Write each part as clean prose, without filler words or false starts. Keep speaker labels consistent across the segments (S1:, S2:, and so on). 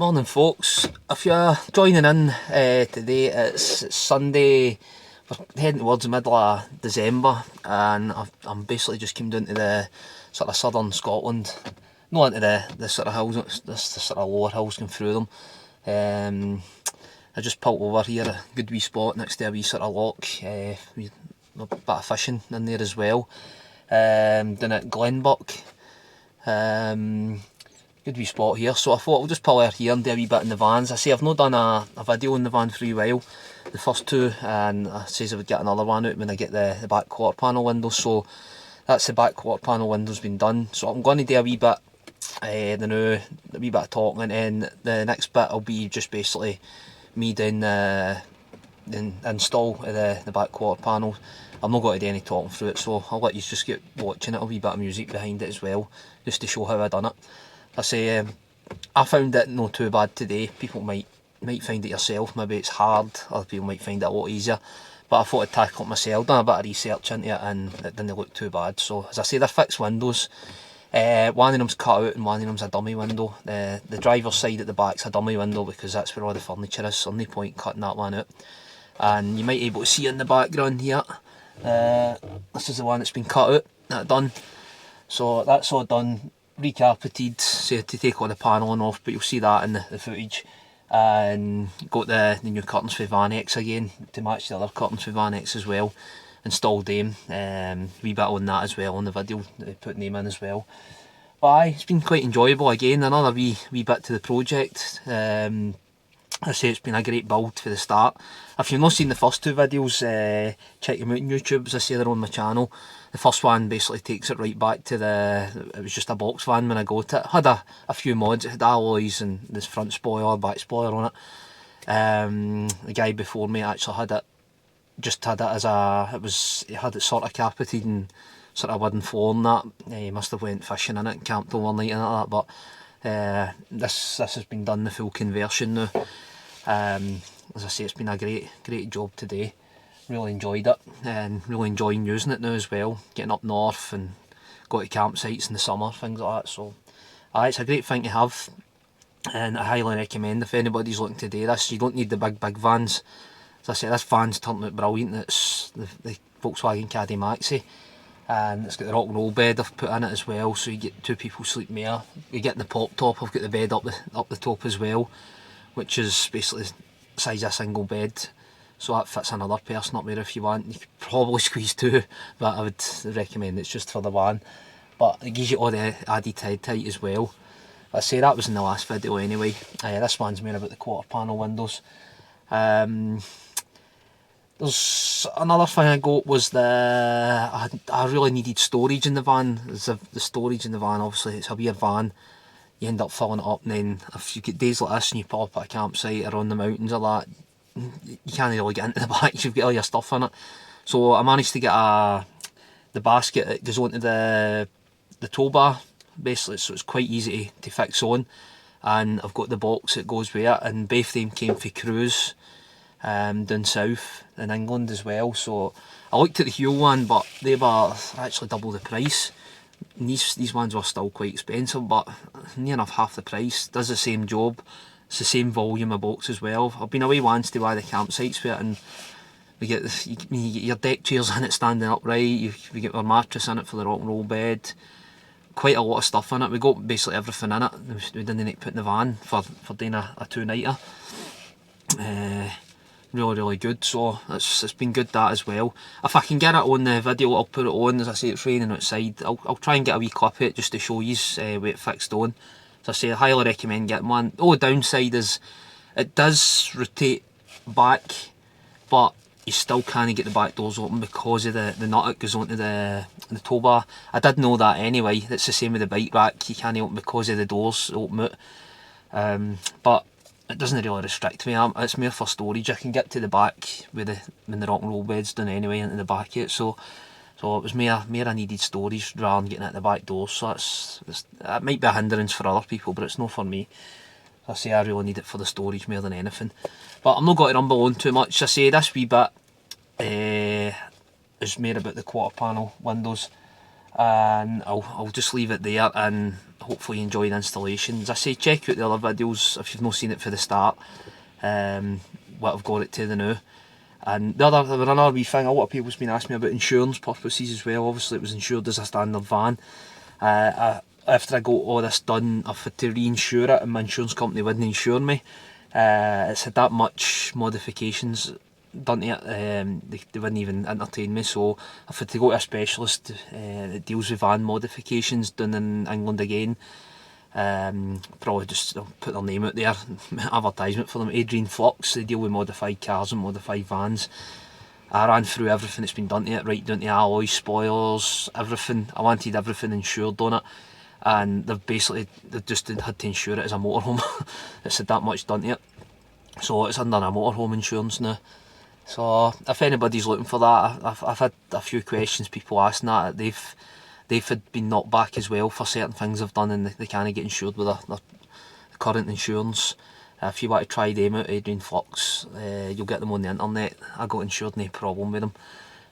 S1: Morning folks, if you're joining in today, it's Sunday, we're heading towards the middle of December, and I'm basically just came down to the sort of southern Scotland, not into the sort of hills, it's the sort of lower hills going through them. I just pulled over here, a good wee spot next to a wee sort of loch, a bit of fishing in there as well, down at Glenbuck. Good wee spot here, so I thought I'll just pull out here and do a wee bit in the vans. I say I've not done a video in the van for a while, the first two, and I says I would get another one out when I get the back quarter panel windows. So that's the back quarter panel windows been done, so I'm going to do a wee bit a wee bit of talking, and then the next bit will be just basically me doing the install of the back quarter panel. I'm not going to do any talking through it, so I'll let you just get watching it, a wee bit of music behind it as well, just to show how I done it. I say I found it not too bad today. People might find it yourself, maybe it's hard, other people might find it a lot easier, but I thought I'd tackle it myself, done a bit of research into it, and it didn't look too bad. So as I say, they're fixed windows. One of them's cut out and one of them's a dummy window. The driver's side at the back's a dummy window because that's where all the furniture is, so no point cutting that one out. And you might be able to see in the background here, this is the one that's been cut out, that done. So that's all done, recarpeted, so to take all the panelling off, but you'll see that in the footage. And got the new curtains for Van X again, to match the other curtains for Van X as well. Installed them, wee bit on that as well on the video, putting them in as well. But aye, it's been quite enjoyable again, another wee bit to the project. I say it's been a great build for the start. If you've not seen the first two videos, check them out on YouTube. As I say, they're on my channel. The first one basically takes it right back to it was just a box van when I got it. Had a few mods, it had alloys and this front spoiler, back spoiler on it. The guy before me actually had it as he had it sort of carpeted and sort of wooden floor and that. He must have went fishing in it and camped overnight in it like that, but this has been done, the full conversion now. As I say, it's been a great job today. Really enjoyed it, and really enjoying using it now as well, getting up north and go to campsites in the summer, things like that. So it's a great thing to have, and I highly recommend if anybody's looking to do this. You don't need the big vans. As I say, this van's turned out brilliant. It's the Volkswagen Caddy Micro, and it's got the rock and roll bed I've put in it as well, so you get two people sleeping there. You get the pop top, I've got the bed up the top as well, which is basically the size of a single bed, so that fits another person up there if you want. You could probably squeeze two, but I would recommend it's just for the van. But it gives you all the added head height as well. I say that was in the last video anyway. This one's more about the quarter panel windows. There's another thing I got was I really needed storage in the van. The storage in the van, obviously it's a weird van, you end up filling it up, and then if you get days like this and you pull up at a campsite or on the mountains or that, you can't really get into the back, you've got all your stuff in it. So I managed to get the basket that goes onto the towbar basically, so it's quite easy to fix on, and I've got the box that goes with it, and both of them came for Cruise down south in England as well. So I looked at the Huel one, but they were actually double the price. And these ones were still quite expensive, but near enough half the price. Does the same job, it's the same volume of box as well. I've been away once to one of the campsites for it, and you get your deck chairs in it standing upright, we get our mattress in it for the rock and roll bed, quite a lot of stuff in it. We got basically everything in it. We didn't need to put in the van for doing a two-nighter. Really good, so it's been good that as well. If I can get it on the video, I'll put it on. As I say, it's raining outside. I'll try and get a wee clip of it just to show you where it fixed on. As I say, I highly recommend getting one. The only downside is it does rotate back, but you still can't get the back doors open because of the nut that goes onto the towbar. I did know that anyway. It's the same with the bike rack, you can't open because of the doors open out. But it doesn't really restrict me. It's more for storage. I can get to the back when the rock and roll bed's done anyway, into the back of it. So it was more I needed storage rather than getting at the back door. So it might be a hindrance for other people, but it's not for me. I say I really need it for the storage more than anything. But I'm not going to rumble on too much. I say this wee bit is more about the quarter panel windows, and I'll just leave it there, and hopefully you enjoy the installation. As I say, check out the other videos if you've not seen it for the start, what I've got it to the now. And another wee thing, a lot of people's been asking me about insurance purposes as well. Obviously it was insured as a standard van. After I got all this done, I've had to reinsure it and my insurance company wouldn't insure me. It's had that much modifications done to it, they wouldn't even entertain me, so I've had to go to a specialist that deals with van modifications down in England again. Probably just put their name out there, advertisement for them, Adrian Flux. They deal with modified cars and modified vans. I ran through everything that's been done to it, right down to alloys, spoilers, everything. I wanted everything insured on it, and they've just had to insure it as a motorhome. It's had that much done to it, so it's under a motorhome insurance now. So if anybody's looking for that, I've had a few questions, people asking that. They've had been knocked back as well for certain things they've done, and they can't get insured with their current insurance. If you want to try them out, Adrian Flux, you'll get them on the internet. I got insured, no problem with them.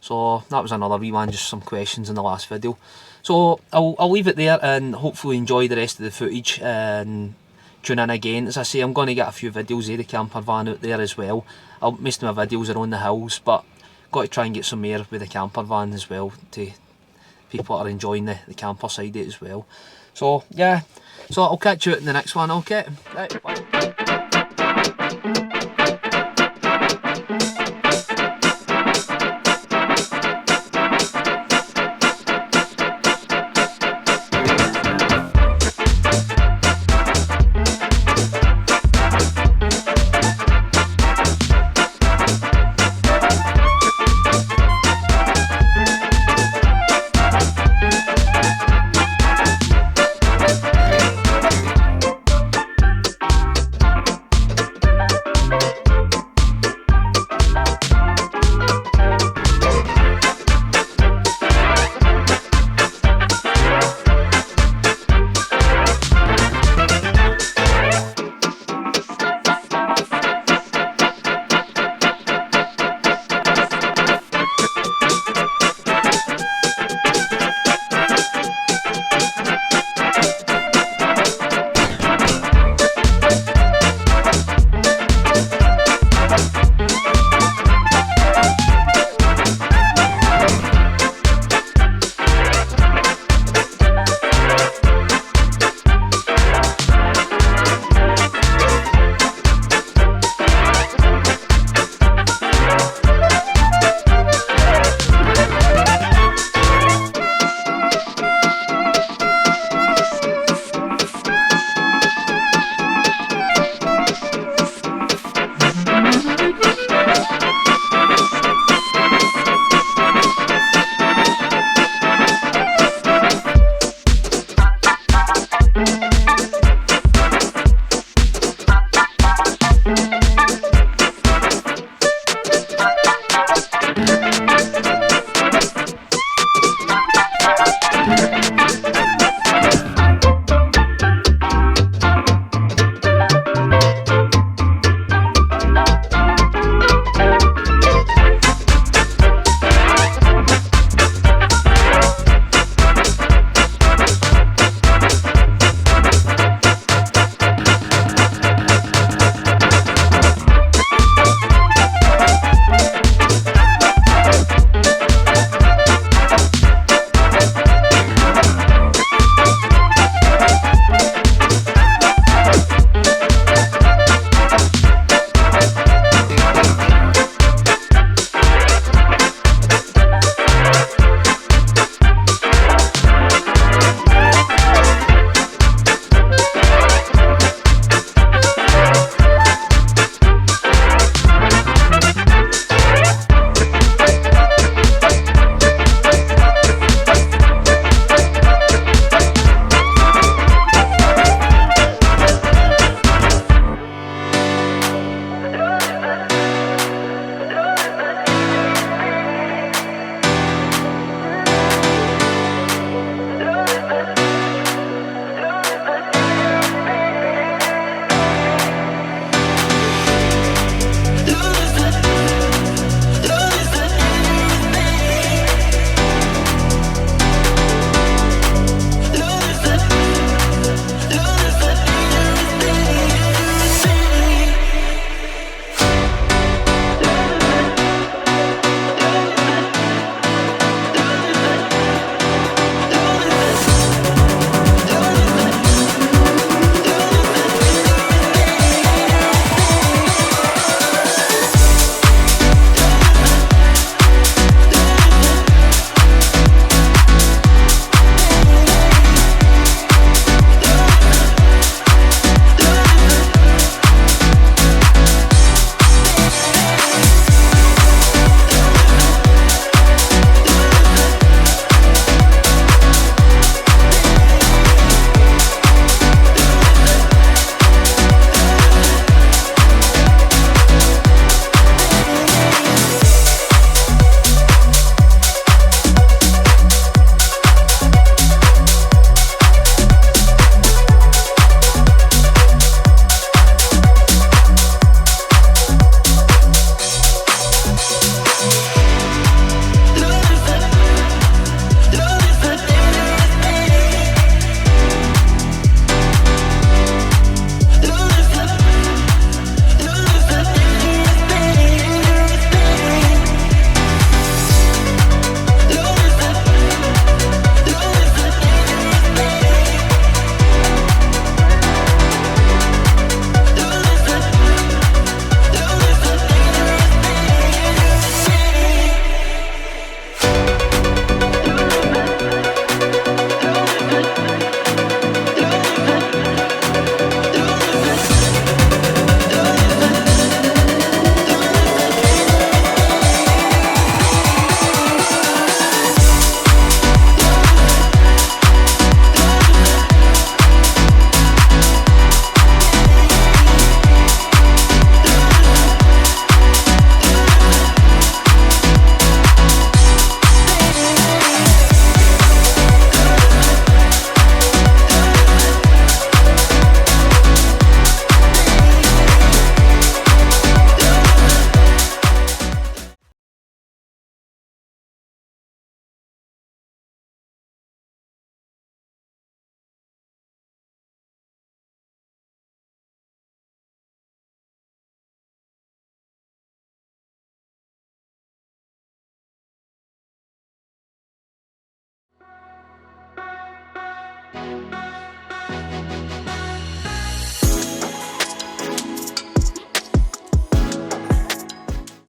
S1: So that was another wee one, just some questions in the last video. So I'll leave it there, and hopefully enjoy the rest of the footage and tune in again. As I say, I'm going to get a few videos of the camper van out there as well. Most of my videos are on the hills, but got to try and get some more with the camper van as well, to people that are enjoying the camper side of it as well. So yeah, so I'll catch you in the next one, okay? Right, bye.